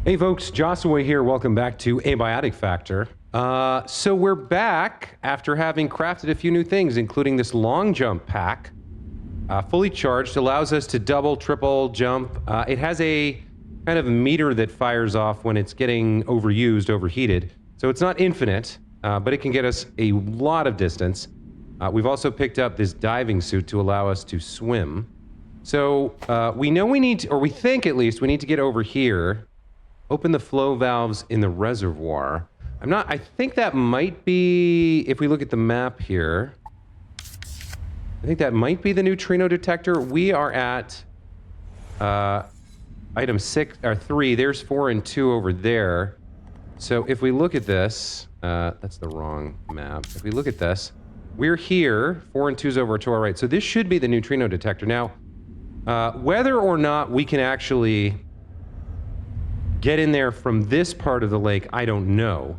Hey folks, Josiwe here. Welcome back to Abiotic Factor. So we're back after having crafted a few new things, including this long jump pack. Fully charged, allows us to double, triple jump. It has a kind of meter that fires off when it's getting overused, overheated. So it's not infinite, but it can get us a lot of distance. We've also picked up this diving suit to allow us to swim. So we know we need to, or we think at least, we need to get over here. Open the flow valves in the reservoir. I think that might be, if we look at the map here, I think that might be the Neutrino Detector. We are at item 3. There's 4 and 2 over there. So if we look at this, that's the wrong map. If we look at this, we're here. 4 and 2 is over to our right. So this should be the Neutrino Detector. Now, whether or not we can actually get in there from this part of the lake, I don't know.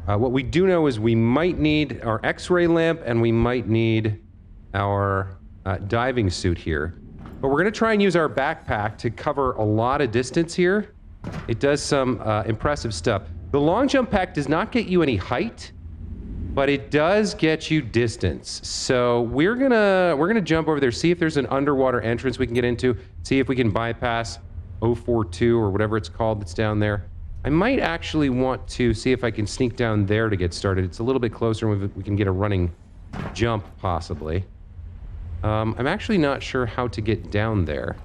What we do know is we might need our X-ray lamp and we might need our diving suit here. But we're going to try and use our backpack to cover a lot of distance here. It does some impressive stuff. The long jump pack does not get you any height, but it does get you distance. So we're gonna jump over there, see if there's an underwater entrance we can get into, see if we can bypass 042 or whatever it's called that's down there. I might actually want to see if I can sneak down there to get started. It's a little bit closer and we can get a running jump, possibly. I'm actually not sure how to get down there.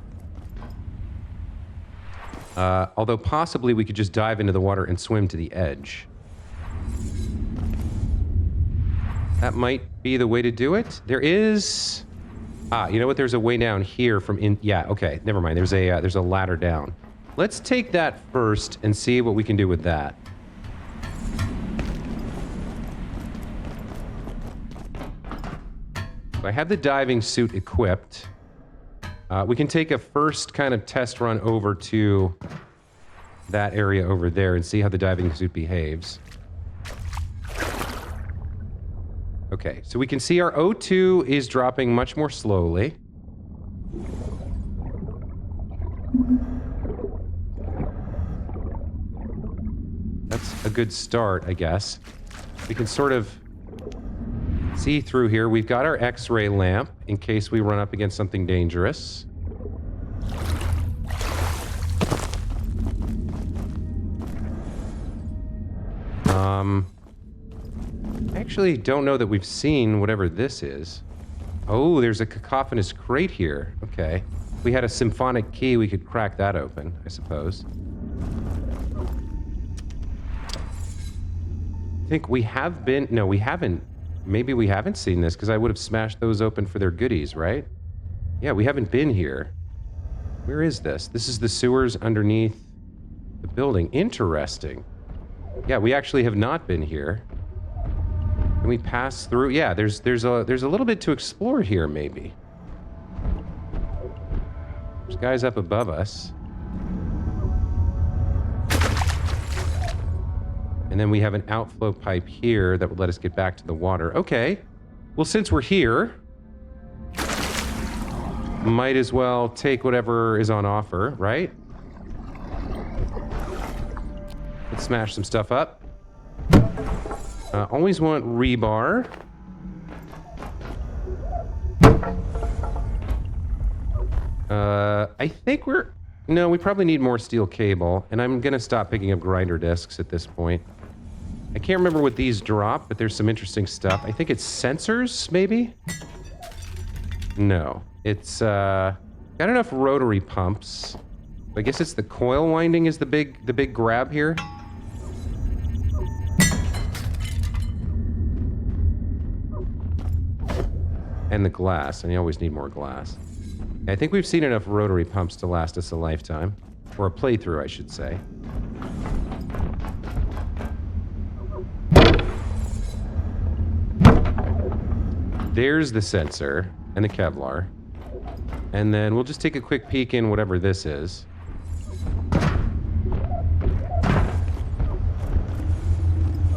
Although possibly we could just dive into the water and swim to the edge. That might be the way to do it. There is... you know what? There's a way down here from in... Yeah, okay. Never mind. There's a ladder down. Let's take that first and see what we can do with that. So I have the diving suit equipped. We can take a first kind of test run over to that area over there and see how the diving suit behaves. Okay, so we can see our O2 is dropping much more slowly. That's a good start, I guess. We can sort of see through here. We've got our X-ray lamp in case we run up against something dangerous. I actually don't know that we've seen whatever this is. Oh, there's a cacophonous crate here. Okay. If we had a symphonic key, we could crack that open, I suppose. I think we have been... No, we haven't. Maybe we haven't seen this, because I would have smashed those open for their goodies, right? Yeah, we haven't been here. Where is this? This is the sewers underneath the building. Interesting. Yeah, we actually have not been here. Can we pass through? Yeah, there's a little bit to explore here, maybe. There's guys up above us. And then we have an outflow pipe here that would let us get back to the water. Okay. Well, since we're here, might as well take whatever is on offer, right? Let's smash some stuff up. Always want rebar. I think no, we probably need more steel cable, and I'm gonna stop picking up grinder discs at this point. I can't remember what these drop, but there's some interesting stuff. I think it's sensors, maybe? No. It's, got enough rotary pumps. I guess it's the coil winding is the big grab here. And the glass, and you always need more glass. I think we've seen enough rotary pumps to last us a lifetime. Or a playthrough, I should say. There's the sensor and the Kevlar. And then we'll just take a quick peek in whatever this is.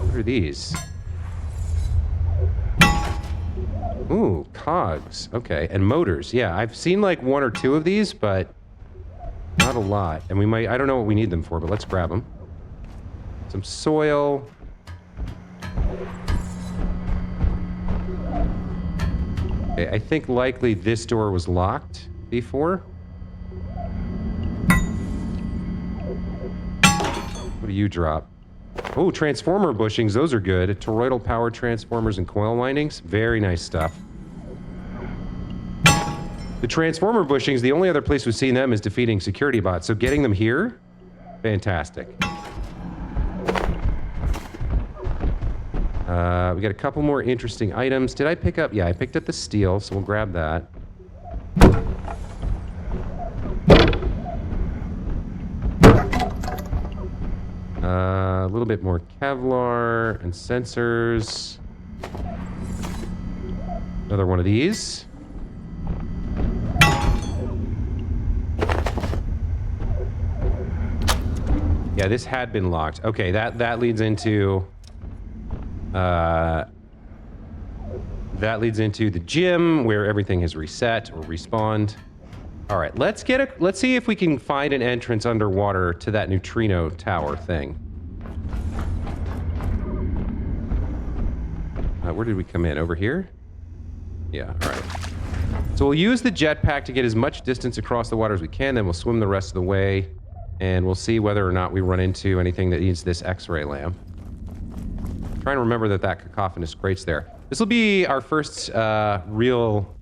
What are these? Ooh, cogs. Okay, and motors. Yeah, I've seen like 1 or 2 of these, but Not a lot. And we might... I don't know what we need them for, but let's grab them. Some soil. Okay, I think likely this door was locked before. What do you drop? Oh, transformer bushings. Those are good. Toroidal power transformers and coil windings. Very nice stuff. The transformer bushings, the only other place we've seen them is defeating security bots. So getting them here, fantastic. We got a couple more interesting items. Did I pick up? Yeah, I picked up the steel, so we'll grab that. A little bit more Kevlar and sensors. Another one of these. Yeah, this had been locked. Okay, that leads into the gym where everything has reset or respawned. All right, let's see if we can find an entrance underwater to that neutrino tower thing. Where did we come in? Over here? Yeah, all right. So we'll use the jetpack to get as much distance across the water as we can, then we'll swim the rest of the way, and we'll see whether or not we run into anything that needs this X-ray lamp. Trying to remember that cacophonous crate's there. This will be our first real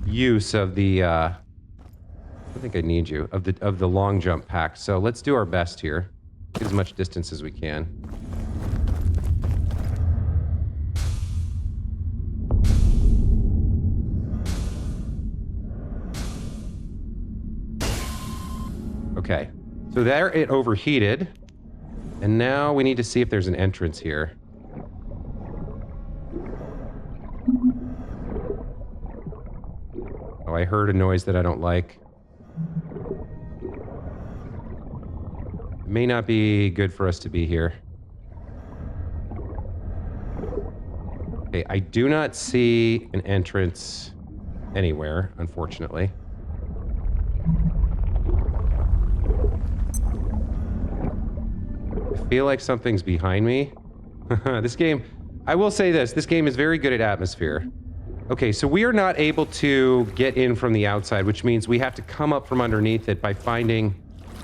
use of the I think I need you of the long jump pack. So let's do our best here. Get as much distance as we can. Okay. So there it overheated. And now we need to see if there's an entrance here. Oh, I heard a noise that I don't like. May not be good for us to be here. Okay, I do not see an entrance anywhere, unfortunately. I feel like something's behind me. This game, I will say this game is very good at atmosphere. Okay, so we are not able to get in from the outside, which means we have to come up from underneath it by finding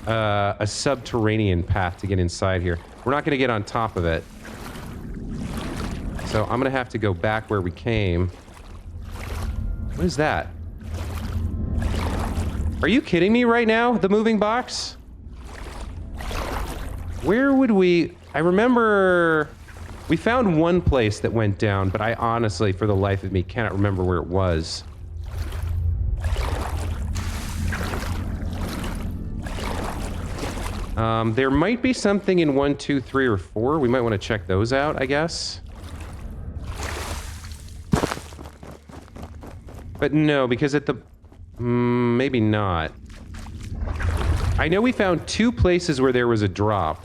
a subterranean path to get inside here. We're not going to get on top of it. So I'm going to have to go back where we came. What is that? Are you kidding me right now? The moving box? Where would we... I remember... We found one place that went down, but I honestly, for the life of me, cannot remember where it was. There might be something in 1, 2, 3, or 4. We might want to check those out, I guess. But no, because at the... maybe not. I know we found 2 places where there was a drop.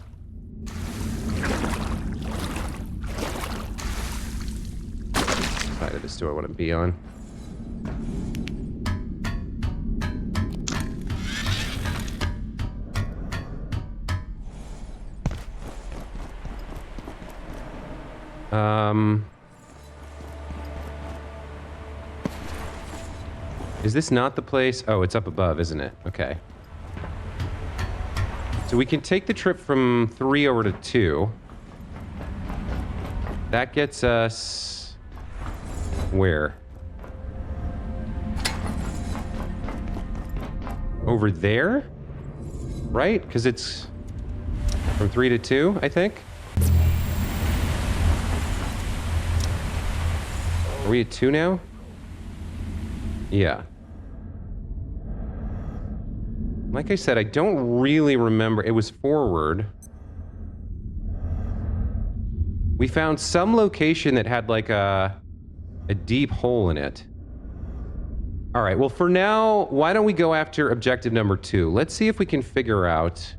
What side of this do I want to be on? Is this not the place? Oh, it's up above, isn't it? Okay. So we can take the trip from 3 over to 2. That gets us... where? Over there? Right? Because it's from 3 to 2, I think? Are we at 2 now? Yeah. Like I said, I don't really remember. It was forward. We found some location that had like a deep hole in it. All right, well for now, why don't we go after objective number 2? Let's see if we can figure out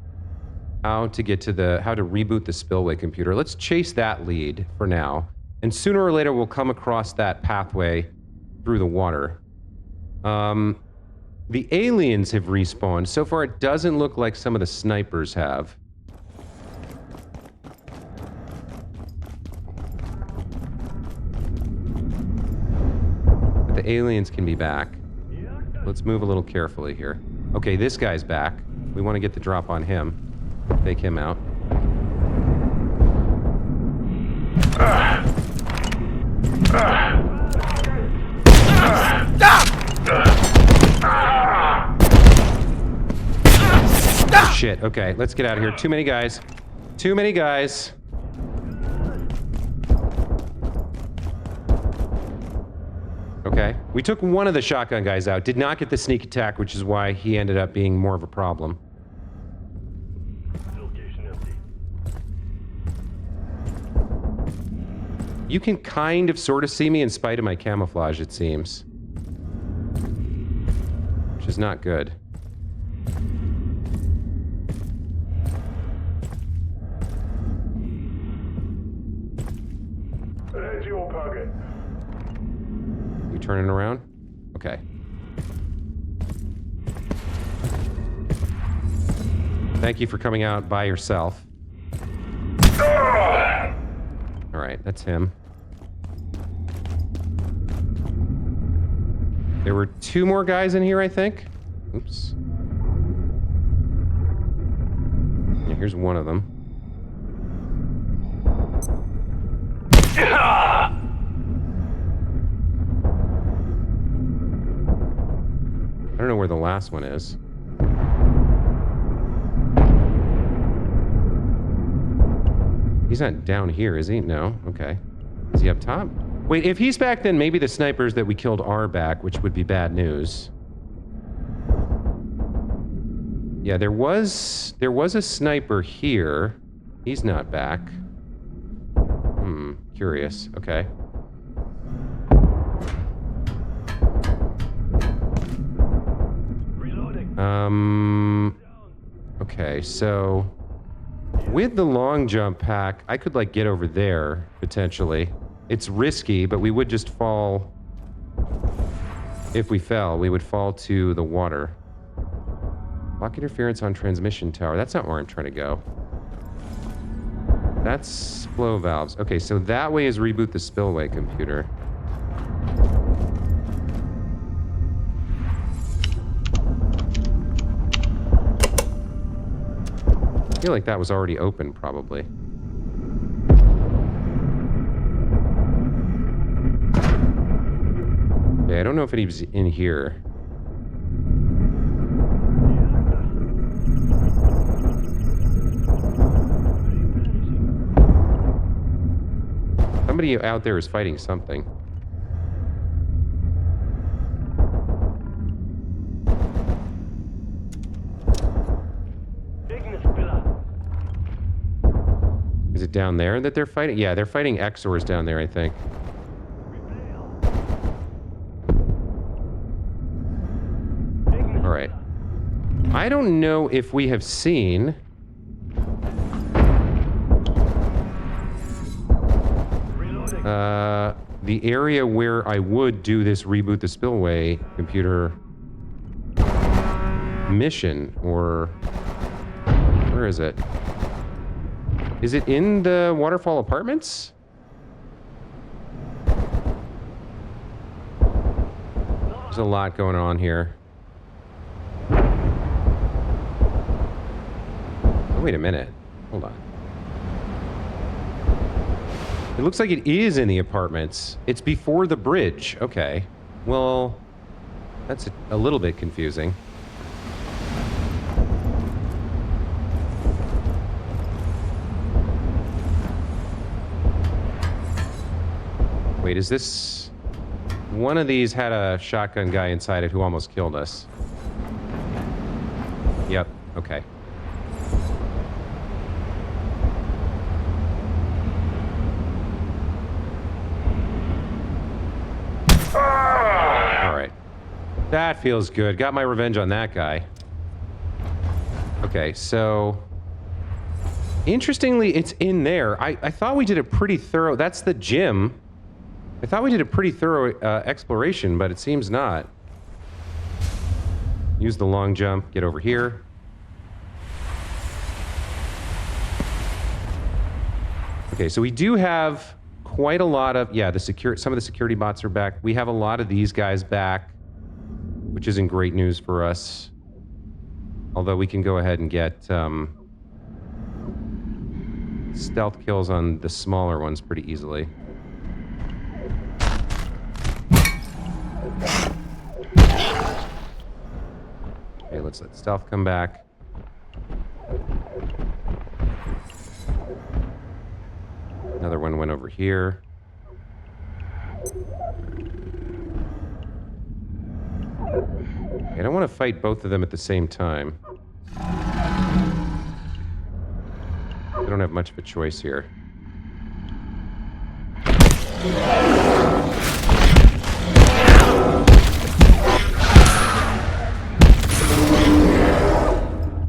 how to get to how to reboot the spillway computer. Let's chase that lead for now. And sooner or later, we'll come across that pathway through the water. The aliens have respawned. So far, it doesn't look like some of the snipers have. But the aliens can be back. Let's move a little carefully here. Okay, this guy's back. We want to get the drop on him. Take him out. Shit, okay, let's get out of here. Too many guys. Too many guys. Okay, we took one of the shotgun guys out. Did not get the sneak attack, which is why he ended up being more of a problem. You can kind of sort of see me in spite of my camouflage, it seems. Which is not good. You turning around? Okay. Thank you for coming out by yourself. Alright, that's him. There were 2 more guys in here, I think. Oops. Yeah, here's one of them. I don't know where the last one is. He's not down here, is he? No. Okay. Is he up top? Wait, if he's back, then maybe the snipers that we killed are back, which would be bad news. Yeah, there was a sniper here. He's not back. Curious. Okay. Okay, so with the long jump pack, I could like get over there potentially. It's risky, but we would just fall. If we fell, we would fall to the water. Block interference on transmission tower. That's not where I'm trying to go. That's flow valves. Okay, so that way is reboot the spillway computer. I feel like that was already open, probably. Yeah, I don't know if anybody's in here. Somebody out there is fighting something. Is it down there that they're fighting? Yeah, they're fighting Exors down there, I think. Alright. I don't know if we have seen... the area where I would do this reboot the spillway computer mission, or where is it? Is it in the waterfall apartments? There's a lot going on here. Oh, wait a minute. Hold on. It looks like it is in the apartments. It's before the bridge. Okay. Well, that's a little bit confusing. Wait, is this... One of these had a shotgun guy inside it who almost killed us. Yep. Okay. That feels good. Got my revenge on that guy. Okay, so... Interestingly, it's in there. I thought we did a pretty thorough... That's the gym. I thought we did a pretty thorough exploration, but it seems not. use the long jump, get over here. Okay, so we do have quite a lot of, yeah, some of the security bots are back. We have a lot of these guys back, which isn't great news for us. Although we can go ahead and get stealth kills on the smaller ones pretty easily. Okay, let's let stealth come back. Another one went over here. I don't want to fight both of them at the same time. I don't have much of a choice here.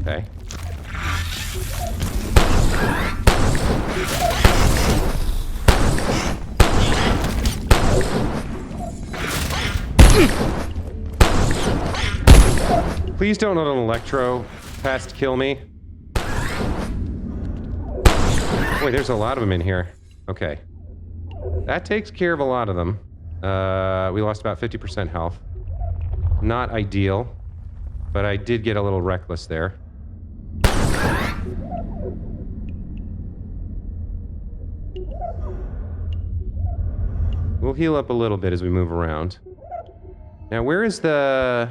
Okay. Please don't let an electro pest kill me. Boy, there's a lot of them in here. Okay. That takes care of a lot of them. We lost about 50% health. Not ideal, but I did get a little reckless there. We'll heal up a little bit as we move around. Now, where's the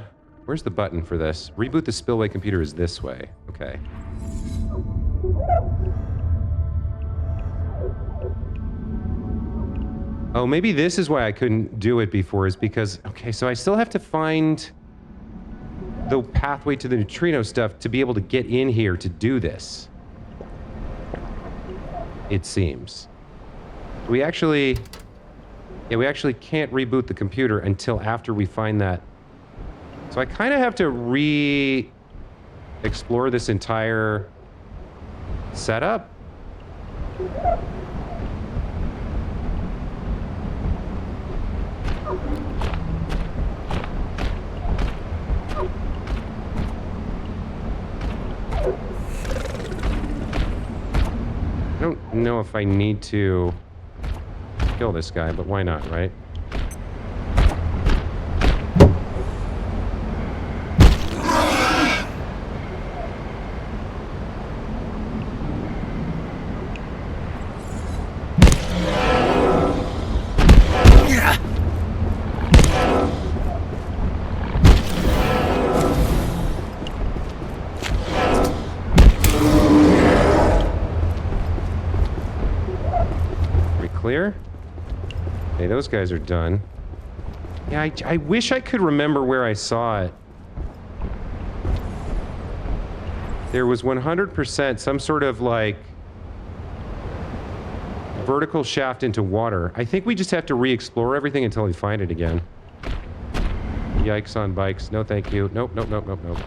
button for this? Reboot the spillway computer is this way. Okay. Oh, maybe this is why I couldn't do it before, is because... Okay, so I still have to find the pathway to the neutrino stuff to be able to get in here to do this. It seems. We actually... Yeah, we actually can't reboot the computer until after we find that. So I kind of have to re-explore this entire setup. I don't know if I need to kill this guy, but why not, right? Clear? Okay, those guys are done. Yeah, I wish I could remember where I saw it. There was 100% some sort of, like, vertical shaft into water. I think we just have to re-explore everything until we find it again. Yikes on bikes. No, thank you. Nope, nope, nope, nope, nope.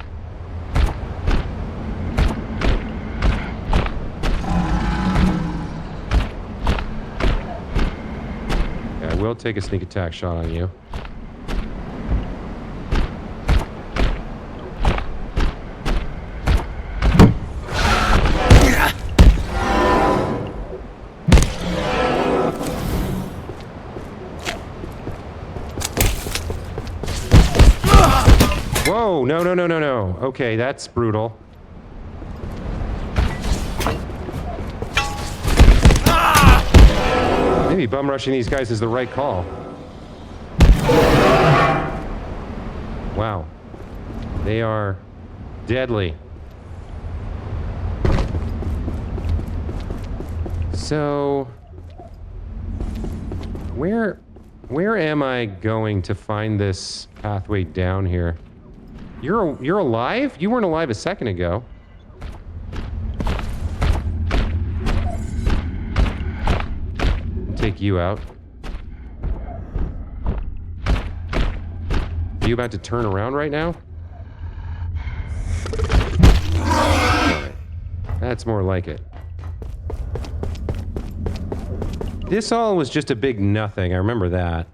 We'll take a sneak attack shot on you. Whoa, no, no, no, no, no. Okay, that's brutal. Maybe bum rushing these guys is the right call. Wow. They are deadly. So, where am I going to find this pathway down here? You're alive? You weren't alive a second ago. Take you out. Are you about to turn around right now? Alright. That's more like it. This all was just a big nothing. I remember that.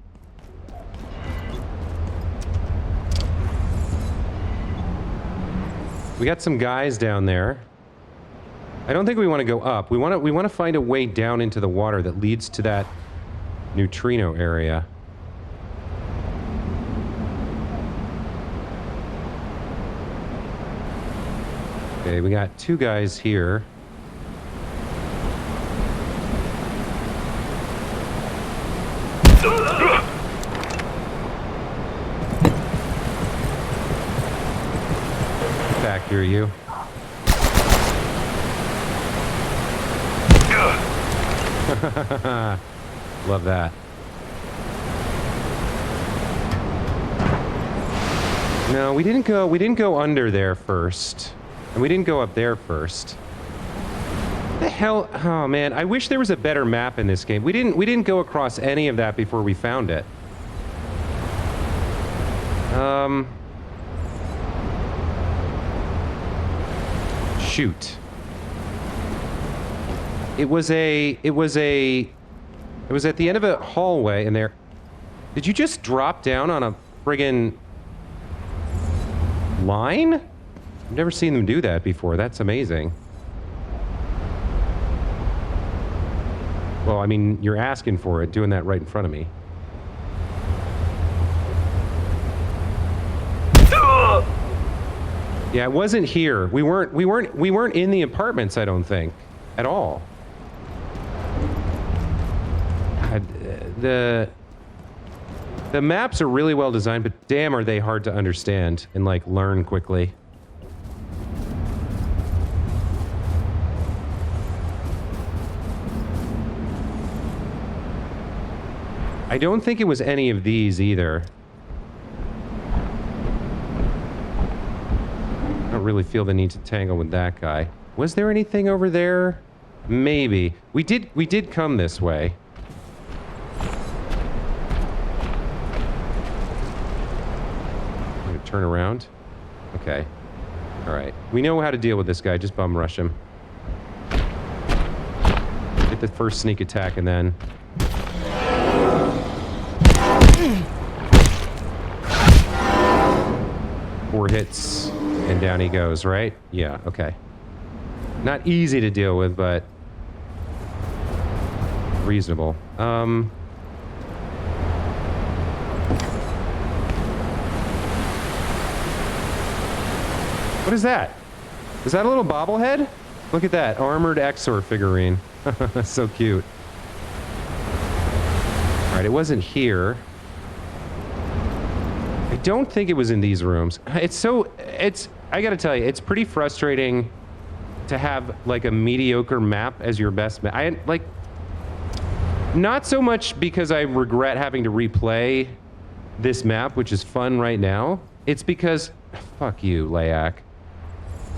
We got some guys down there. I don't think we want to go up. We want to find a way down into the water that leads to that neutrino area. Okay, we got 2 guys here. Back here, you. Love that. No, we didn't go under there first. And we didn't go up there first. The hell? Oh man, I wish there was a better map in this game. We didn't go across any of that before we found it. Shoot. It was at the end of a hallway in there. Did you just drop down on a friggin' line? I've never seen them do that before. That's amazing. Well, I mean, you're asking for it, doing that right in front of me. Yeah, it wasn't here. We weren't in the apartments, I don't think, at all. The maps are really well designed, but damn are they hard to understand and like learn quickly. I don't think it was any of these either. I don't really feel the need to tangle with that guy. Was there anything over there? Maybe. We did come this way. I'm gonna turn around. Okay. Alright. We know how to deal with this guy. Just bum rush him. Get the first sneak attack and then... 4 hits, and down he goes, right? Yeah, okay. Not easy to deal with, but reasonable. What is that? Is that a little bobblehead? Look at that, armored Exor figurine. So cute. Alright, it wasn't here. I don't think it was in these rooms. I gotta tell you, it's pretty frustrating to have like a mediocre map as your best map. Not so much because I regret having to replay this map, which is fun right now. It's because, fuck you, Layak.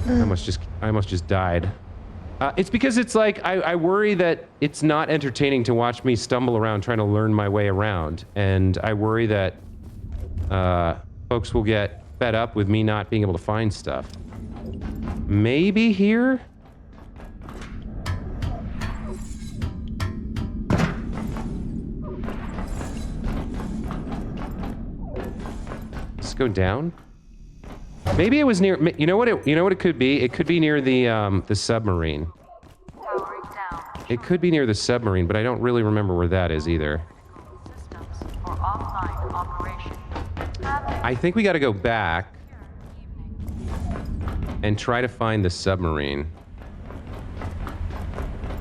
I almost just died. It's because it's like, I worry that it's not entertaining to watch me stumble around trying to learn my way around. And I worry that folks will get fed up with me not being able to find stuff. Maybe here? Let's go down. Maybe it was near. You know what it could be? It could be near the submarine. It could be near the submarine, but I don't really remember where that is either. I think we got to go back and try to find the submarine.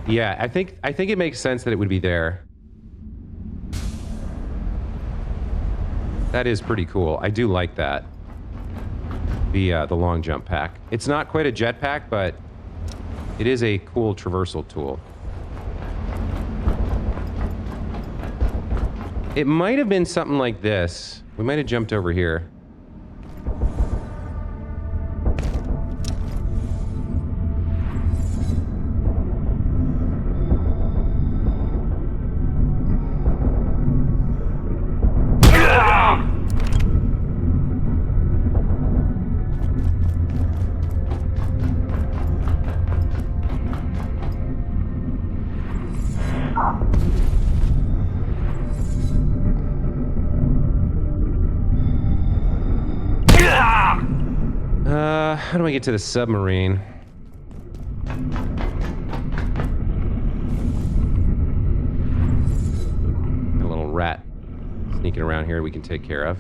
Yeah, I think it makes sense that it would be there. That is pretty cool. I do like that. The long jump pack. It's not quite a jetpack, but it is a cool traversal tool. It might have been something like this. We might have jumped over here. How do I get to the submarine? A little rat sneaking around here we can take care of.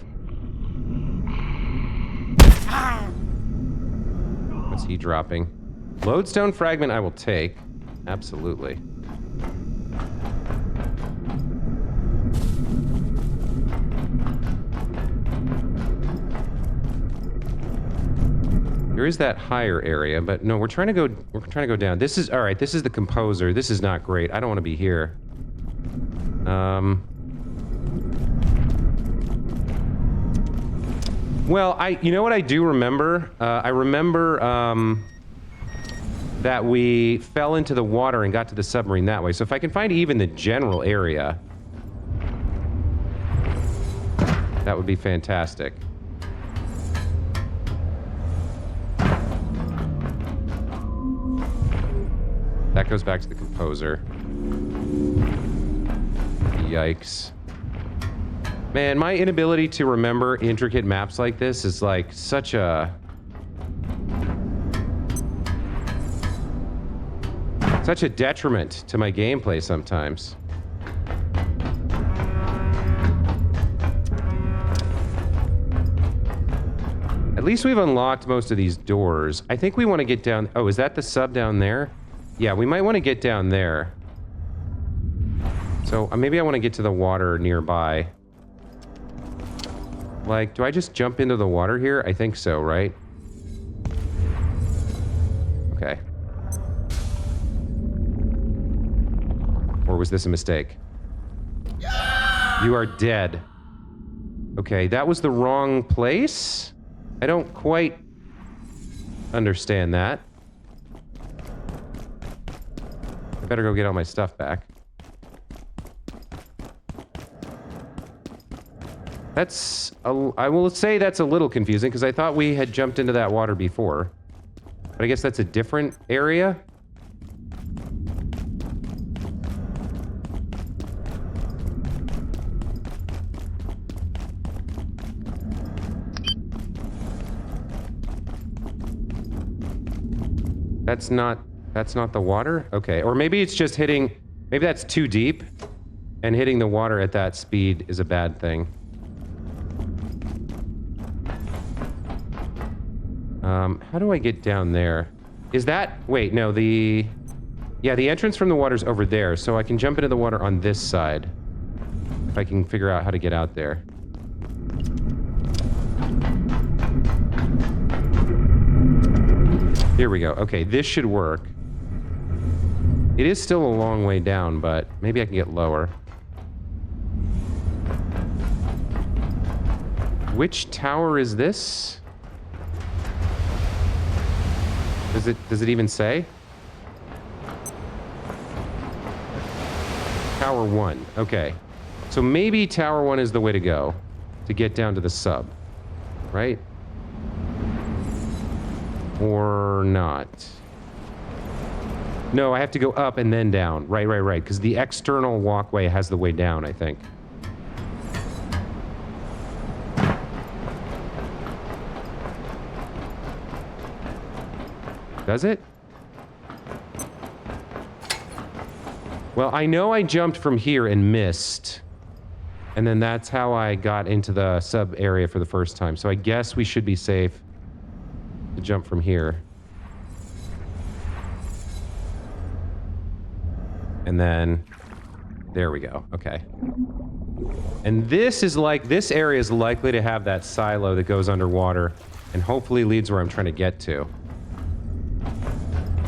What's he dropping? Lodestone fragment I will take. Absolutely. There is that higher area, but no, we're trying to go down. This is all right. This is the composer. This is not great. I don't want to be here. Well, you know what I do remember? I remember that we fell into the water and got to the submarine that way. So if I can find even the general area, that would be fantastic. That goes back to the composer. Yikes. Man, my inability to remember intricate maps like this is like such a detriment to my gameplay sometimes. At least we've unlocked most of these doors. I think we want to get down. Oh, is that the sub down there? Yeah, we might want to get down there. So maybe I want to get to the water nearby. Like, do I just jump into the water here? I think so, right? Okay. Or was this a mistake? You are dead. Okay, that was the wrong place? I don't quite understand that. I better go get all my stuff back. I will say that's a little confusing because I thought we had jumped into that water before. But I guess that's a different area? That's not the water? Okay, or maybe it's just hitting... Maybe that's too deep, and hitting the water at that speed is a bad thing. How do I get down there? Is that... Wait, no, the... Yeah, the entrance from the water's over there, so I can jump into the water on this side. If I can figure out how to get out there. Here we go. Okay, this should work. It is still a long way down, but maybe I can get lower. Which tower is this? Does it even say? Tower 1. Okay. So maybe Tower 1 is the way to go to get down to the sub. Right? Or not. No, I have to go up and then down. Right. Because the external walkway has the way down, I think. Does it? Well, I know I jumped from here and missed. And then that's how I got into the sub area for the first time. So I guess we should be safe to jump from here. And then there we go. Okay. And this area is likely to have that silo that goes underwater and hopefully leads where I'm trying to get to.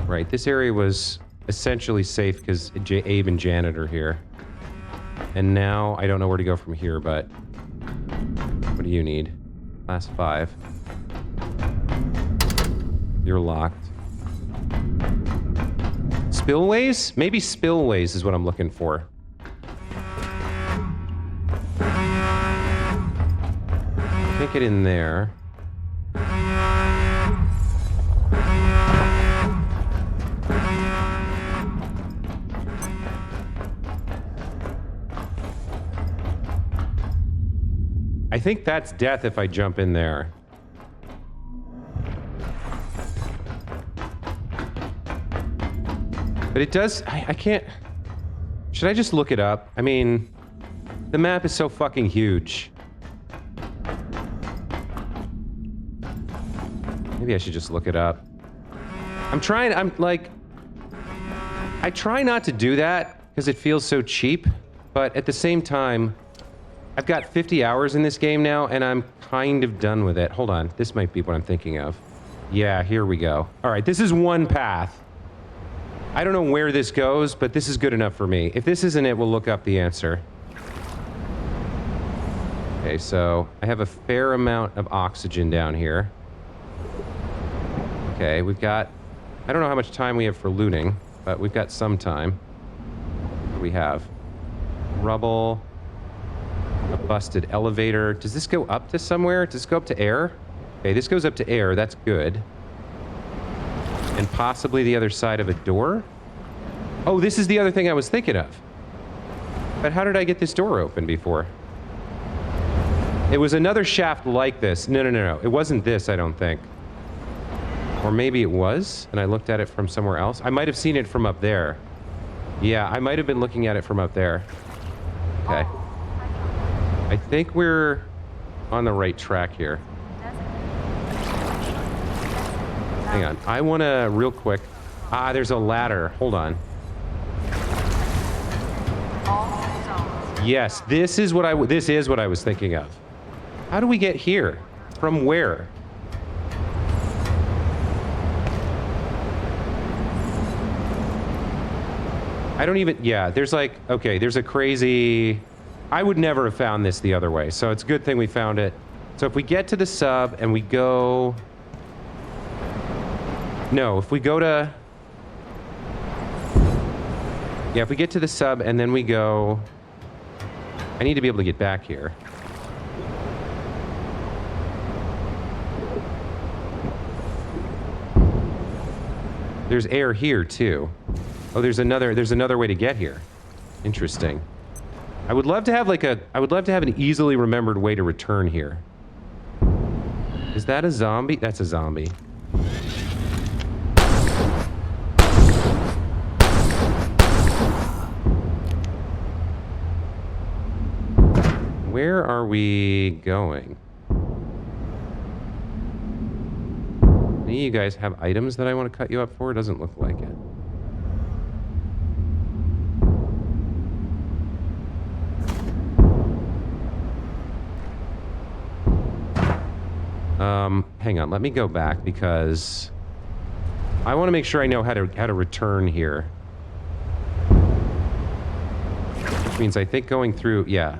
Right, this area was essentially safe because Abe and Janet are here. And now I don't know where to go from here, but what do you need? Last 5. You're locked. Spillways? Maybe spillways is what I'm looking for. Can't get in there. I think that's death if I jump in there. But it does... I can't... Should I just look it up? I mean, the map is so fucking huge. Maybe I should just look it up. I'm like... I try not to do that because it feels so cheap, but at the same time, I've got 50 hours in this game now, and I'm kind of done with it. Hold on, this might be what I'm thinking of. Yeah, here we go. All right, this is one path. I don't know where this goes, but this is good enough for me. If this isn't it, we'll look up the answer. Okay, so I have a fair amount of oxygen down here. Okay, we've got... I don't know how much time we have for looting, but we've got some time. What do we have? Rubble. A busted elevator. Does this go up to somewhere? Does this go up to air? Okay, this goes up to air. That's good. And possibly the other side of a door? Oh, this is the other thing I was thinking of. But how did I get this door open before? It was another shaft like this. No. It wasn't this, I don't think. Or maybe it was, and I looked at it from somewhere else. I might have seen it from up there. Yeah, I might have been looking at it from up there. Okay. I think we're on the right track here. Hang on. I want to, real quick... Ah, there's a ladder. Hold on. Yes, this is what I was thinking of. How do we get here? From where? I don't even... Yeah, there's like... Okay, there's a crazy... I would never have found this the other way, so it's a good thing we found it. So if we get to the sub and we go... No, if we go to... Yeah, if we get to the sub and then we go... I need to be able to get back here. There's air here, too. Oh, there's another way to get here. Interesting. I would love to have like an easily remembered way to return here. Is that a zombie? That's a zombie. Where are we going? Any of you guys have items that I want to cut you up for? It doesn't look like it. Hang on, let me go back because I want to make sure I know how to return here. Which means I think going through, yeah.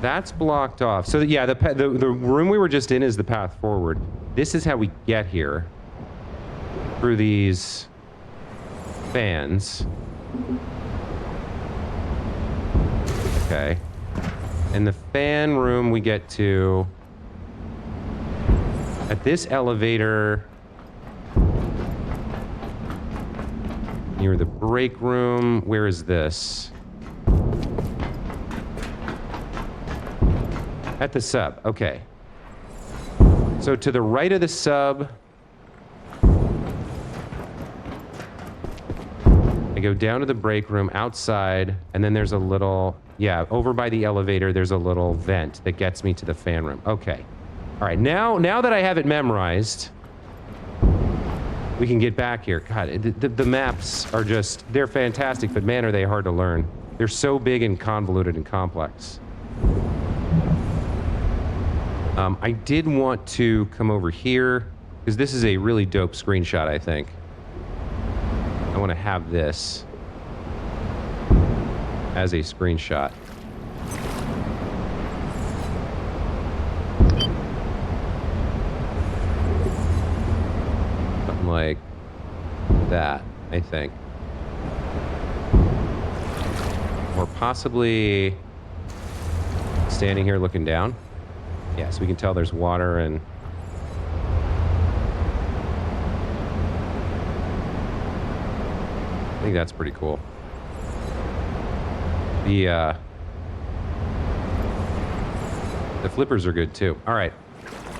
That's blocked off. So yeah, the room we were just in is the path forward. This is how we get here. Through these fans. Okay. In the fan room we get to... At this elevator... Near the break room. Where is this? At the sub. Okay. So to the right of the sub... I go down to the break room outside, and then there's a little... Yeah, over by the elevator, there's a little vent that gets me to the fan room. Okay. All right, now that I have it memorized, we can get back here. God, the maps are just... They're fantastic, but man, are they hard to learn. They're so big and convoluted and complex. I did want to come over here, because this is a really dope screenshot, I think. I want to have this as a screenshot. Something like that, I think. Or possibly standing here looking down. Yeah, so we can tell there's water and... I think that's pretty cool. The flippers are good too. All right,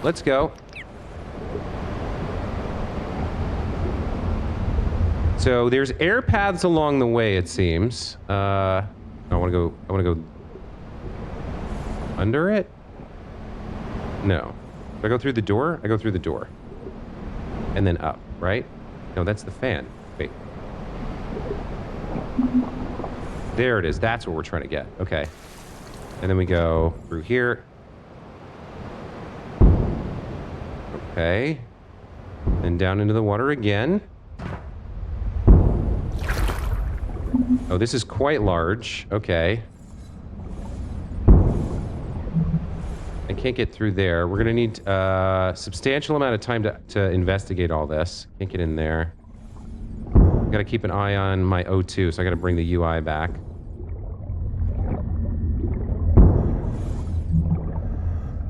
let's go. So there's air paths along the way, it seems. I want to go under it? No. Do I go through the door? I go through the door. And then up, right? No, that's the fan. Wait. There it is. That's what we're trying to get. Okay. And then we go through here. Okay. And down into the water again. Oh, this is quite large. Okay. I can't get through there. We're going to need a substantial amount of time to investigate all this. Can't get in there. Got to keep an eye on my O2, so I got to bring the UI back.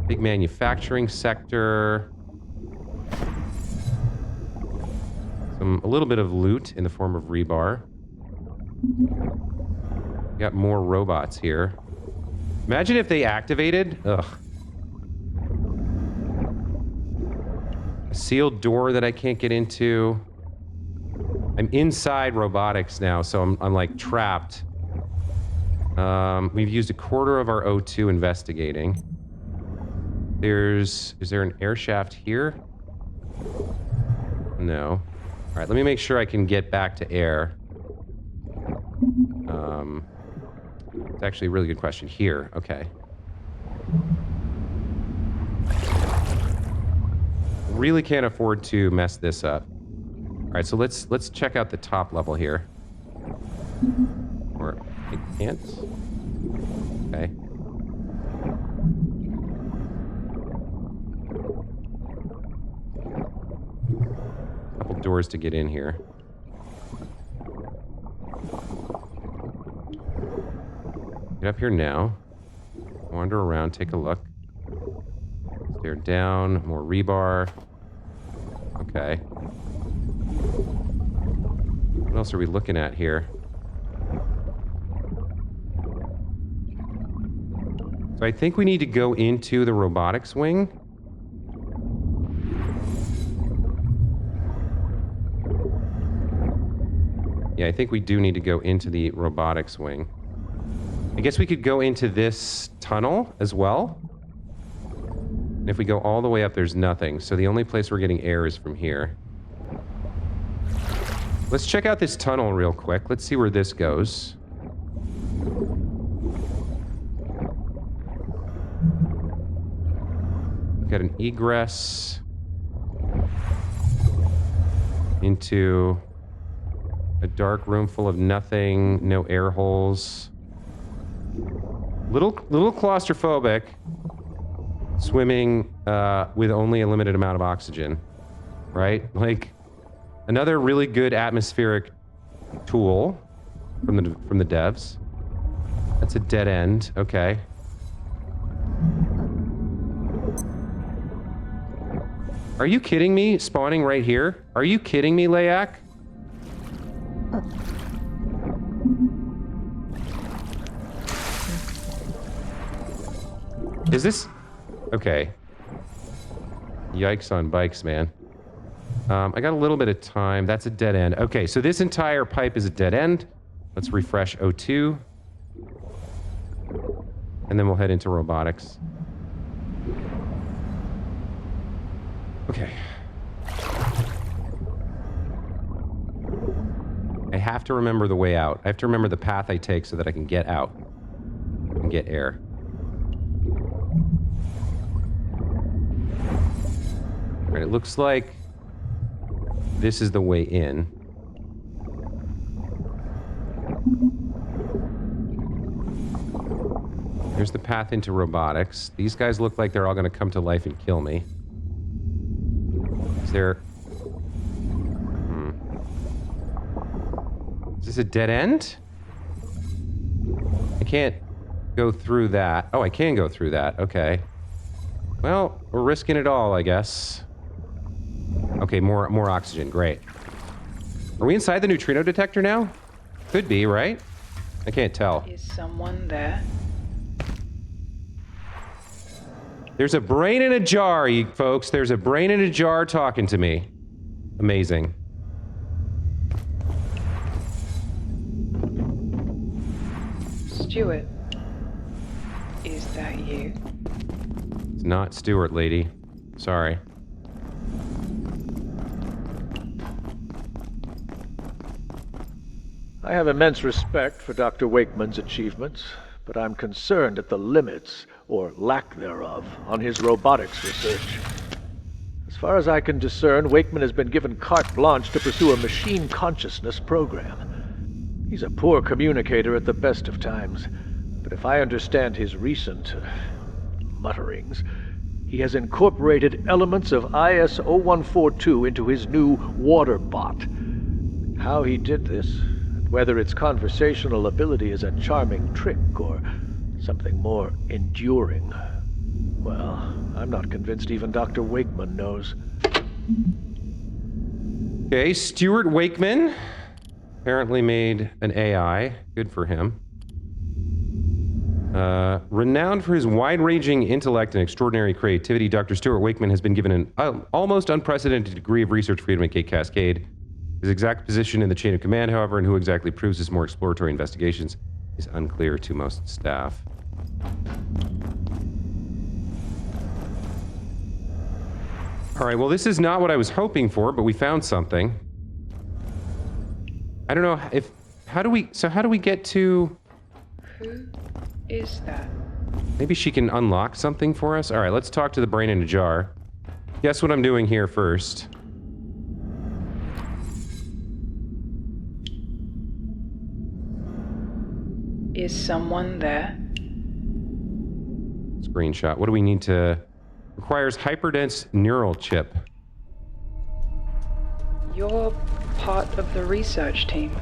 Big manufacturing sector. A little bit of loot in the form of rebar. Got more robots here. Imagine if they activated. Ugh. A sealed door that I can't get into. I'm inside robotics now, so I'm like trapped. We've used 1/4 of our O2 investigating. Is there an air shaft here? No. All right, let me make sure I can get back to air. It's actually a really good question. Here, okay. Really can't afford to mess this up. All right, so let's check out the top level here. Or I can't. Okay. Couple doors to get in here. Get up here now. Wander around, take a look. Stare down, more rebar. Okay. What else are we looking at here? So I think we need to go into the robotics wing. Yeah, I think we do need to go into the robotics wing. I guess we could go into this tunnel as well. And if we go all the way up, there's nothing. So the only place we're getting air is from here. Let's check out this tunnel real quick. Let's see where this goes. Got an egress into a dark room full of nothing, no air holes. Little claustrophobic. Swimming with only a limited amount of oxygen, right? Like another really good atmospheric tool from the devs. That's a dead end. Okay. Are you kidding me? Spawning right here? Are you kidding me, Layak? Is this... Okay. Yikes on bikes, man. I got a little bit of time. That's a dead end. Okay, so this entire pipe is a dead end. Let's refresh O2. And then we'll head into robotics. Okay. I have to remember the way out. I have to remember the path I take so that I can get out and get air. All right, it looks like this is the way in. Here's the path into robotics. These guys look like they're all going to come to life and kill me. Is there... Is this a dead end? I can't go through that. Oh, I can go through that. Okay. Well, we're risking it all, I guess. Okay, more oxygen. Great. Are we inside the neutrino detector now? Could be, right? I can't tell. Is someone there? There's a brain in a jar, you folks. There's a brain in a jar talking to me. Amazing. Stuart, is that you? It's not Stuart, lady. Sorry. I have immense respect for Dr. Wakeman's achievements, but I'm concerned at the limits, or lack thereof, on his robotics research. As far as I can discern, Wakeman has been given carte blanche to pursue a machine consciousness program. He's a poor communicator at the best of times, but if I understand his recent mutterings, he has incorporated elements of IS-0142 into his new water bot. How he did this, and whether its conversational ability is a charming trick or something more enduring, well, I'm not convinced even Dr. Wakeman knows. Okay, Stuart Wakeman apparently made an AI. Good for him. Renowned for his wide-ranging intellect and extraordinary creativity, Dr. Stuart Wakeman has been given an almost unprecedented degree of research freedom at Gate Cascade. His exact position in the chain of command, however, and who exactly approves his more exploratory investigations is unclear to most staff. All right, well, this is not what I was hoping for, but we found something. I don't know if... how do we get to... Who is that? Maybe she can unlock something for us? All right, let's talk to the brain in a jar. Guess what I'm doing here first. Is someone there? Screenshot. What do we need to... Requires hyperdense neural chip. You're part of the research team.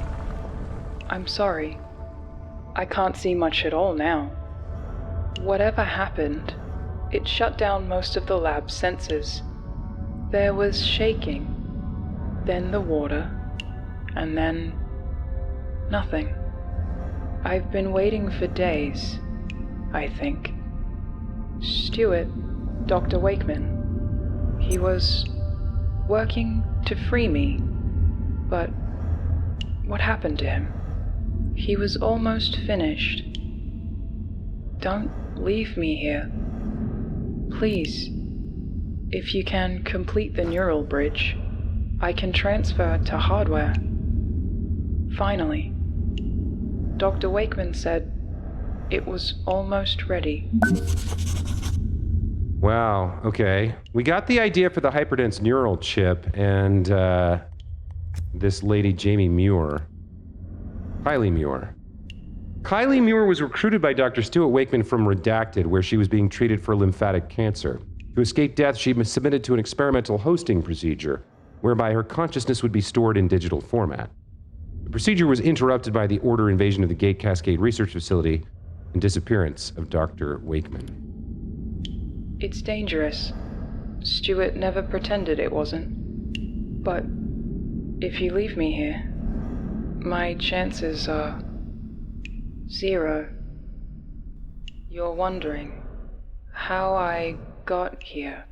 I'm sorry. I can't see much at all now. Whatever happened, it shut down most of the lab's sensors. There was shaking, then the water, and then nothing. I've been waiting for days, I think. Stuart, Dr. Wakeman, he was working to free me, but what happened to him? He was almost finished. Don't leave me here. Please. If you can complete the neural bridge, I can transfer to hardware. Finally. Dr. Wakeman said it was almost ready. Wow, okay. We got the idea for the hyperdense neural chip and this lady Jamie Muir. Kylie Muir. Kylie Muir was recruited by Dr. Stuart Wakeman from Redacted, where she was being treated for lymphatic cancer. To escape death, she was submitted to an experimental hosting procedure, whereby her consciousness would be stored in digital format. The procedure was interrupted by the order invasion of the Gate Cascade Research Facility and disappearance of Dr. Wakeman. It's dangerous. Stuart never pretended it wasn't. But if you leave me here, my chances are 0. You're wondering how I got here.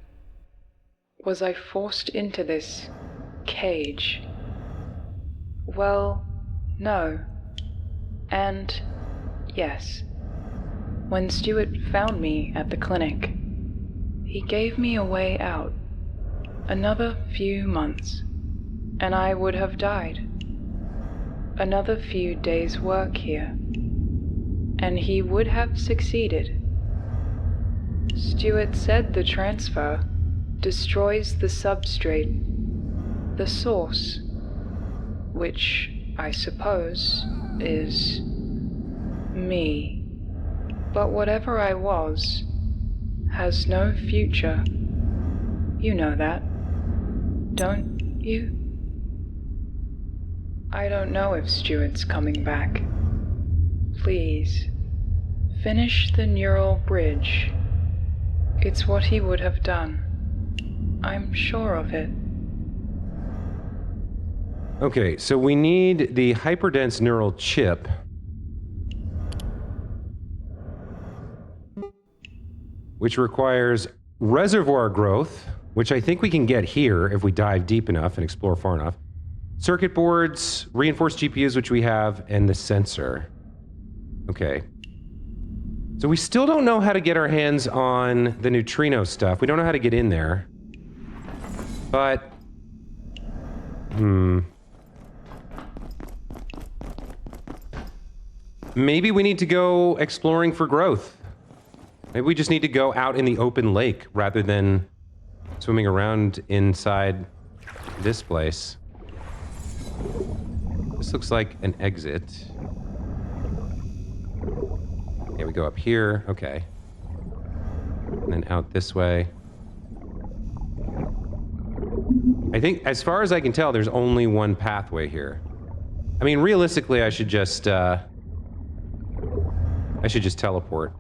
Was I forced into this cage? Well, no. And yes. When Stuart found me at the clinic, he gave me a way out. Another few months, and I would have died. Another few days' work here, and he would have succeeded. Stuart said the transfer destroys the substrate, the source, which I suppose is me. But whatever I was has no future. You know that, don't you? I don't know if Stuart's coming back. Please, finish the neural bridge. It's what he would have done. I'm sure of it. Okay, so we need the hyperdense neural chip. Which requires reservoir growth, which I think we can get here if we dive deep enough and explore far enough. Circuit boards, reinforced GPUs, which we have, and the sensor. Okay. So we still don't know how to get our hands on the neutrino stuff. We don't know how to get in there. But... maybe we need to go exploring for growth. Maybe we just need to go out in the open lake rather than swimming around inside this place. This looks like an exit. Yeah, we go up here. Okay. And then out this way. I think, as far as I can tell, there's only one pathway here. I mean, realistically, I should just teleport.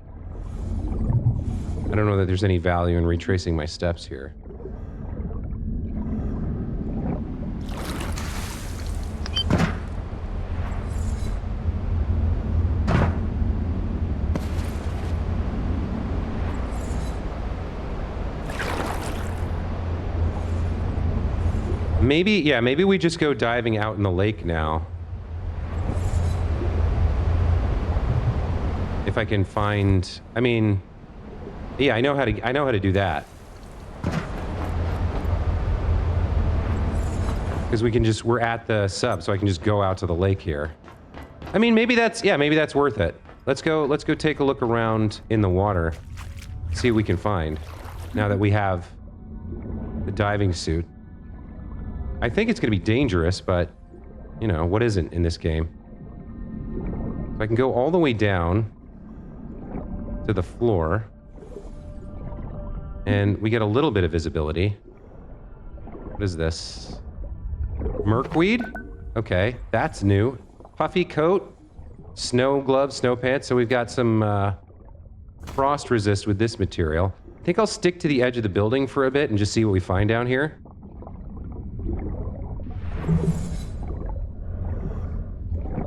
I don't know that there's any value in retracing my steps here. Maybe, yeah, maybe we just go diving out in the lake now. If I can find, I mean, yeah, I know how to do that. Because we're at the sub, so I can just go out to the lake here. I mean, maybe that's worth it. Let's go take a look around in the water. See what we can find. Now that we have the diving suit. I think it's going to be dangerous, but, you know, what isn't in this game? So I can go all the way down to the floor. And we get a little bit of visibility. What is this? Merkweed? Okay, that's new. Puffy coat, snow gloves, snow pants. So we've got some frost resist with this material. I think I'll stick to the edge of the building for a bit and just see what we find down here.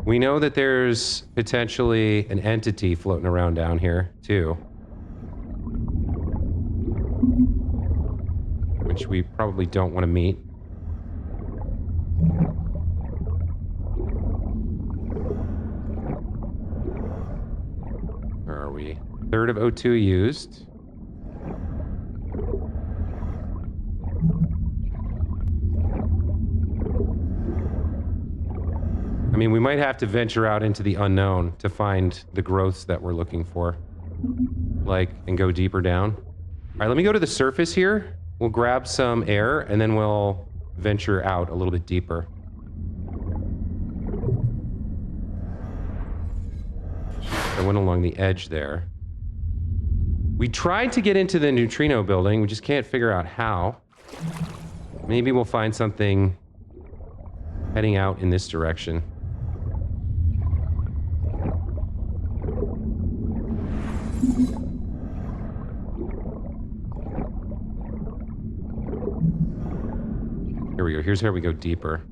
We know that there's potentially an entity floating around down here, too. Which we probably don't want to meet. Where are we? Third of O2 used. I mean, we might have to venture out into the unknown to find the growths that we're looking for. Like, and go deeper down. All right, let me go to the surface here. We'll grab some air, and then we'll venture out a little bit deeper. I went along the edge there. We tried to get into the neutrino building. We just can't figure out how. Maybe we'll find something heading out in this direction. Here we go. Here's how we go deeper.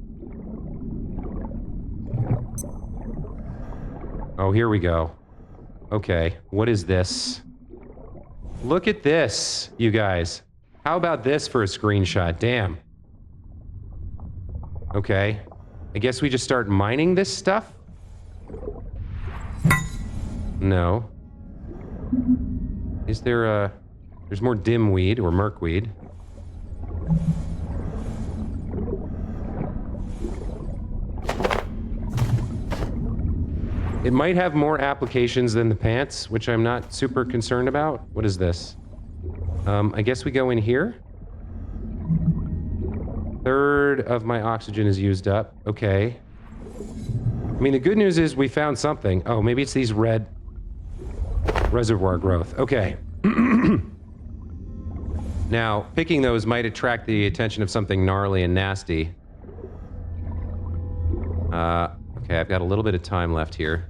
Oh, here we go. Okay, what is this? Look at this, you guys. How about this for a screenshot? Damn. Okay. I guess we just start mining this stuff? No. Is there a... There's more dimweed or merkweed. It might have more applications than the pants, which I'm not super concerned about. What is this? I guess we go in here. Third of my oxygen is used up. Okay. I mean, the good news is we found something. Oh, maybe it's these red reservoir growth. Okay. Now, picking those might attract the attention of something gnarly and nasty. Okay, I've got a little bit of time left here.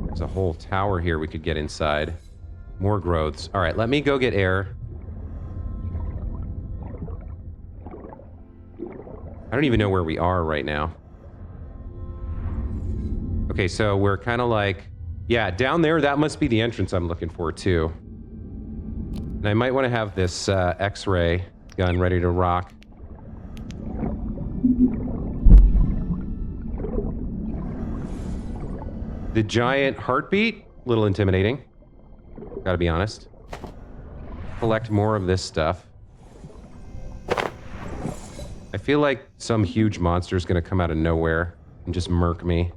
There's a whole tower here we could get inside. More growths. All right, let me go get air. I don't even know where we are right now. Okay, so we're kind of like... Yeah, down there, that must be the entrance I'm looking for, too. And I might want to have this X-ray gun ready to rock. The giant heartbeat, a little intimidating. Gotta be honest. Collect more of this stuff. I feel like some huge monster is gonna come out of nowhere and just murk me.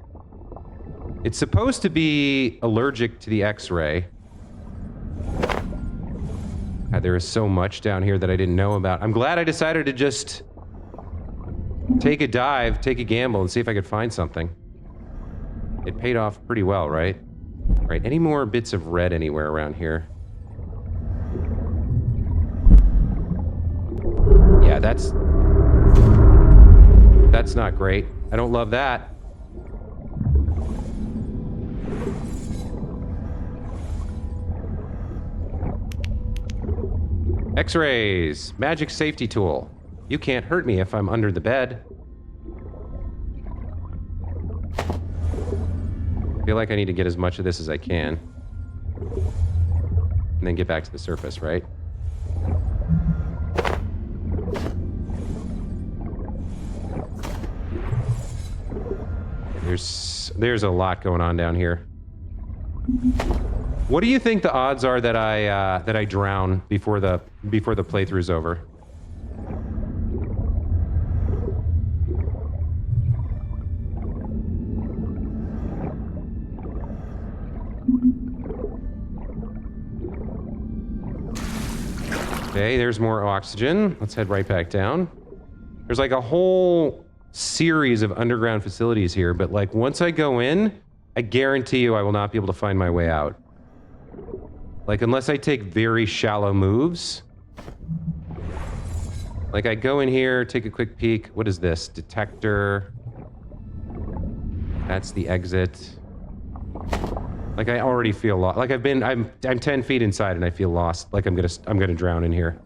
It's supposed to be allergic to the X-ray. God, there is so much down here that I didn't know about. I'm glad I decided to just take a dive, take a gamble, and see if I could find something. It paid off pretty well, right? Right, any more bits of red anywhere around here? Yeah, that's not great. I don't love that. X-rays, magic safety tool. You can't hurt me if I'm under the bed. I feel like I need to get as much of this as I can. And then get back to the surface, right? There's a lot going on down here. What do you think the odds are that I drown before the playthrough's over? Okay, there's more oxygen. Let's head right back down. There's like a whole series of underground facilities here, but like once I go in, I guarantee you I will not be able to find my way out. Like unless I take very shallow moves. Like I go in here, take a quick peek. What is this? Detector. That's the exit. Like I already feel lost. Like I'm 10 feet inside and I feel lost. Like I'm gonna drown in here.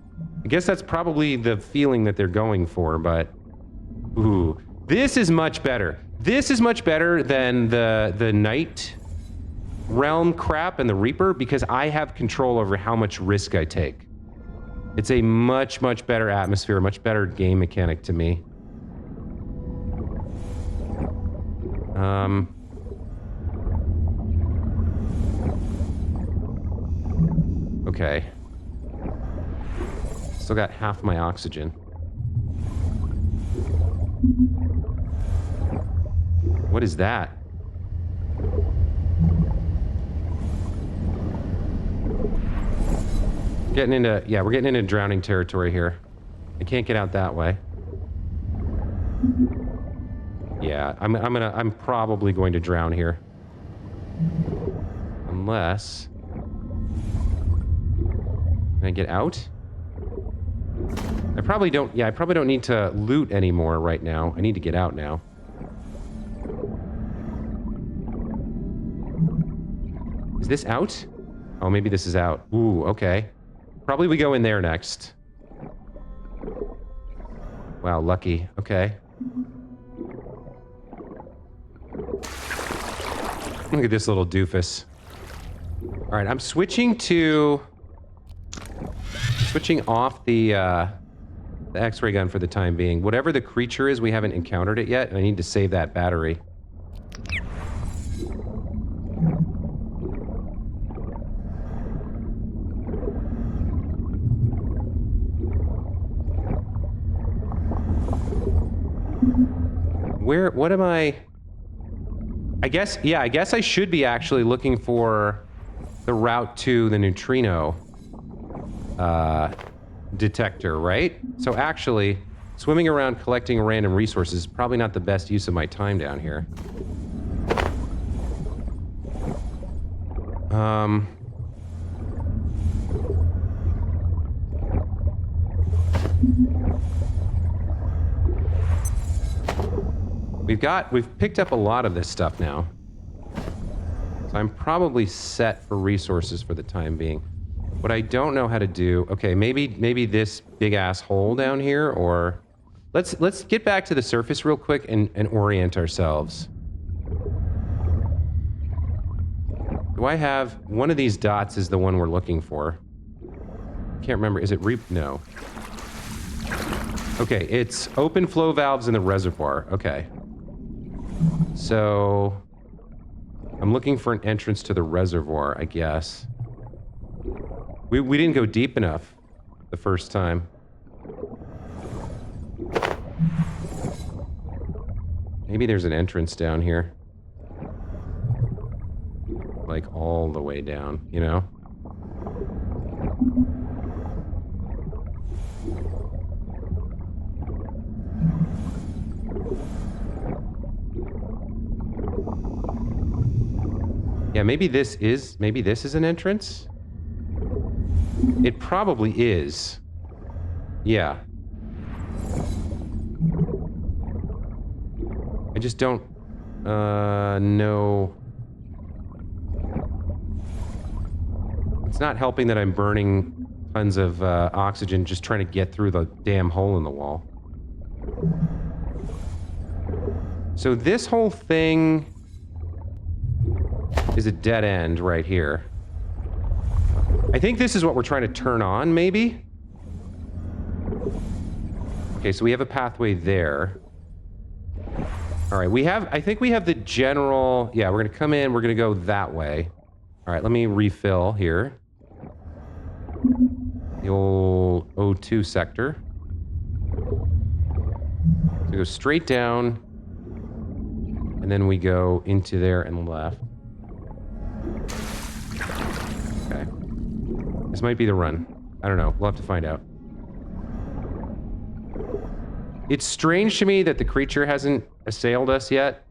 I guess that's probably the feeling that they're going for, but ooh, this is much better. This is much better than the Night Realm crap and the Reaper because I have control over how much risk I take. It's a much, much better atmosphere, much better game mechanic to me. Okay. Still got half my oxygen. What is that? We're getting into drowning territory here. I can't get out that way. Yeah, I'm probably going to drown here. Unless... Can I get out? I probably don't need to loot anymore right now. I need to get out now. Is this out? Oh, maybe this is out. Ooh, okay. Probably we go in there next. Wow, lucky. Okay. Look at this little doofus. All right, I'm switching off the X-ray gun for the time being. Whatever the creature is, we haven't encountered it yet, and I need to save that battery. What am I guess I should be actually looking for the route to the neutrino detector, right? So actually, swimming around collecting random resources is probably not the best use of my time down here. We've picked up a lot of this stuff now. So I'm probably set for resources for the time being. What I don't know how to do, okay, maybe this big ass hole down here, or let's get back to the surface real quick and orient ourselves. Do I have one of these dots is the one we're looking for? Can't remember. Is it no. Okay, it's open flow valves in the reservoir. Okay. So I'm looking for an entrance to the reservoir, I guess. We didn't go deep enough the first time. Maybe there's an entrance down here. Like all the way down, you know? Yeah, maybe this is an entrance? It probably is. Yeah. I just don't know. It's not helping that I'm burning tons of oxygen just trying to get through the damn hole in the wall. So this whole thing is a dead end right here. I think this is what we're trying to turn on, maybe? Okay, so we have a pathway there. All right, I think we have the general... Yeah, we're gonna come in, we're gonna go that way. All right, let me refill here. The old O2 sector. So we go straight down, and then we go into there and left. Okay. This might be the run. I don't know. We'll have to find out. It's strange to me that the creature hasn't assailed us yet.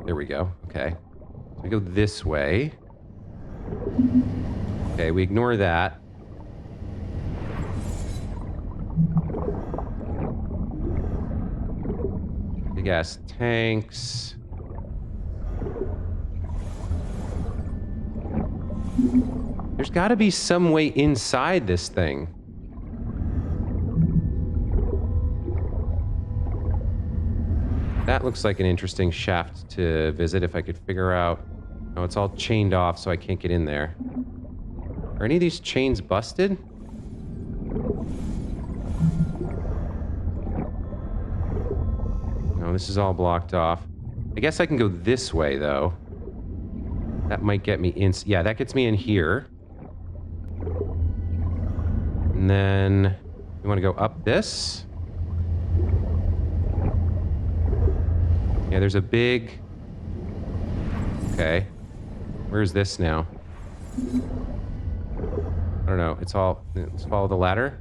There we go. Okay. So we go this way. Okay, we ignore that. Big ass tanks. There's got to be some way inside this thing. That looks like an interesting shaft to visit if I could figure out... Oh, it's all chained off, so I can't get in there. Are any of these chains busted? No, this is all blocked off. I guess I can go this way, though. That might get me in... Yeah, that gets me in here. And then... We want to go up this. Yeah, there's a big... Okay. Where's this now? I don't know. It's all... Let's follow the ladder.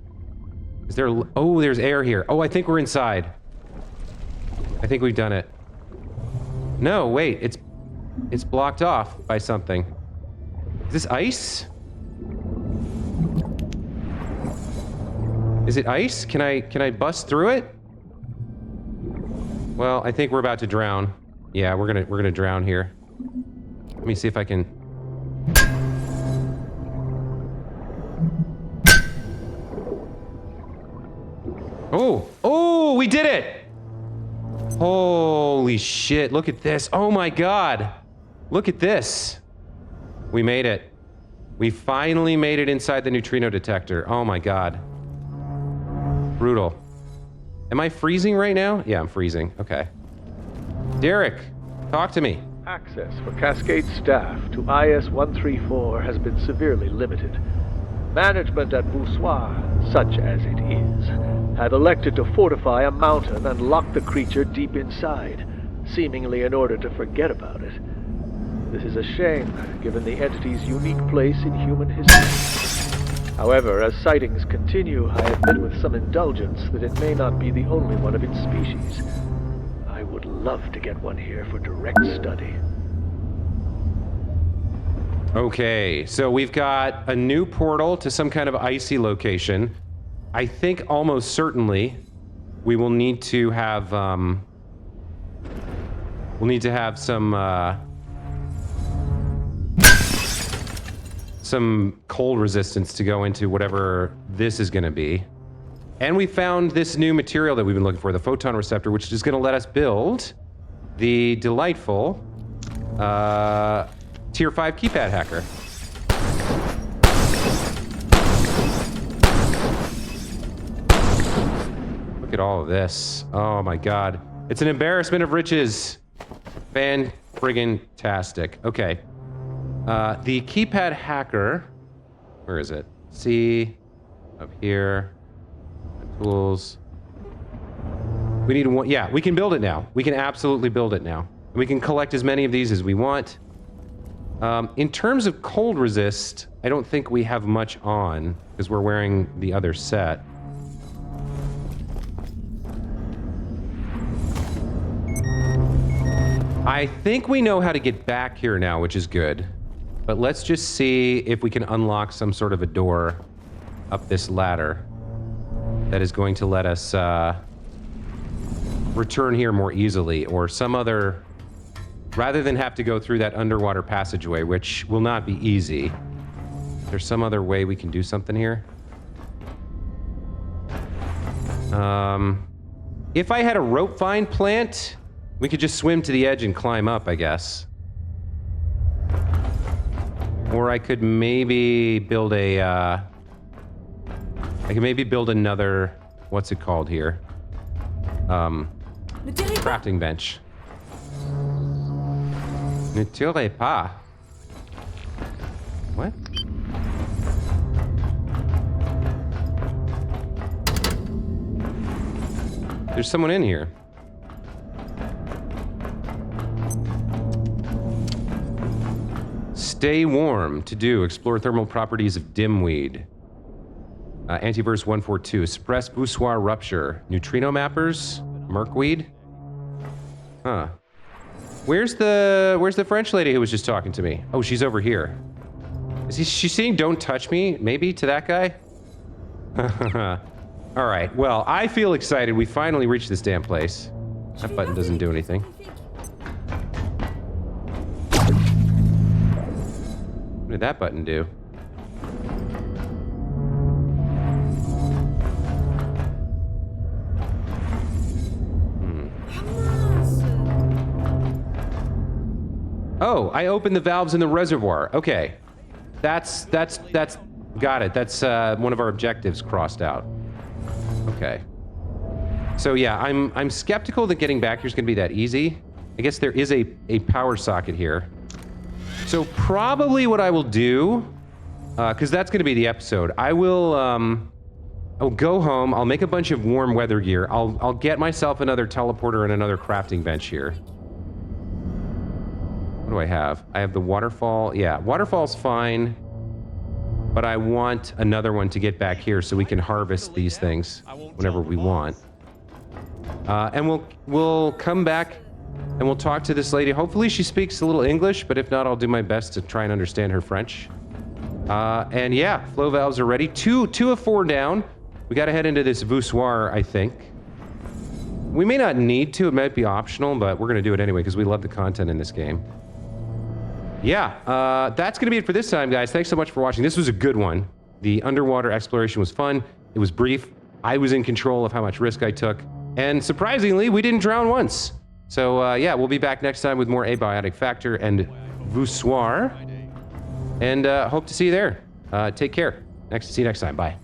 Is there... Oh, there's air here. Oh, I think we're inside. I think we've done it. No, wait. It's blocked off by something. Is this ice? Is it ice? Can I bust through it? Well, I think we're about to drown. Yeah, we're gonna drown here. Let me see if I can... Oh! Oh, we did it! Holy shit, look at this. Oh my god. Look at this. We made it. We finally made it inside the neutrino detector. Oh my god. Brutal. Am I freezing right now? Yeah, I'm freezing. Okay. Derek, talk to me. Access for Cascade staff to IS-134 has been severely limited. Management at Voussoir, such as it is, had elected to fortify a mountain and lock the creature deep inside, seemingly in order to forget about it. This is a shame, given the entity's unique place in human history. However, as sightings continue, I admit with some indulgence that it may not be the only one of its species. I would love to get one here for direct study. Okay, so we've got a new portal to some kind of icy location. I think almost certainly we will need to have, some cold resistance to go into whatever this is going to be. And we found this new material that we've been looking for, the photon receptor, which is going to let us build the delightful Tier 5 keypad hacker. Look at all of this. Oh my god. It's an embarrassment of riches. Fan-friggin-tastic. Okay. The keypad hacker. Where is it? C. Up here. Tools. We need one. Yeah, we can build it now. We can absolutely build it now. We can collect as many of these as we want. In terms of cold resist, I don't think we have much on because we're wearing the other set. I think we know how to get back here now, which is good. But let's just see if we can unlock some sort of a door up this ladder that is going to let us return here more easily, or some other... Rather than have to go through that underwater passageway, which will not be easy. There's some other way we can do something here. If I had a rope vine plant, we could just swim to the edge and climb up, I guess. Or I could maybe build a, I could maybe build another, what's it called here? Crafting bench. Ne tirez pas. What? There's someone in here. Stay warm. To do. Explore thermal properties of dimweed. Antivirus 142. Suppress voussoir rupture. Neutrino mappers. Merkweed. Huh. Where's the French lady who was just talking to me? Oh, she's over here. Is she saying don't touch me? Maybe to that guy? All right. Well, I feel excited. We finally reached this damn place. That button doesn't do anything. What did that button do? Oh, I opened the valves in the reservoir. Okay. That's got it. That's one of our objectives crossed out. Okay. So yeah, I'm skeptical that getting back here is going to be that easy. I guess there is a power socket here. So probably what I will do, because that's going to be the episode, I'll go home, I'll make a bunch of warm weather gear, I'll get myself another teleporter and another crafting bench here. What do I have? I have the waterfall. Yeah, waterfall's fine. But I want another one to get back here so we can harvest these things whenever we want. And we'll come back and we'll talk to this lady. Hopefully she speaks a little English, but if not, I'll do my best to try and understand her French. And yeah, flow valves are ready. Two of 4 down. We gotta head into this voussoir, I think. We may not need to, it might be optional, but we're gonna do it anyway because we love the content in this game. Yeah, that's going to be it for this time, guys. Thanks so much for watching. This was a good one. The underwater exploration was fun. It was brief. I was in control of how much risk I took. And surprisingly, we didn't drown once. So, yeah, we'll be back next time with more Abiotic Factor and Voussoir. And hope to see you there. Take care. See you next time. Bye.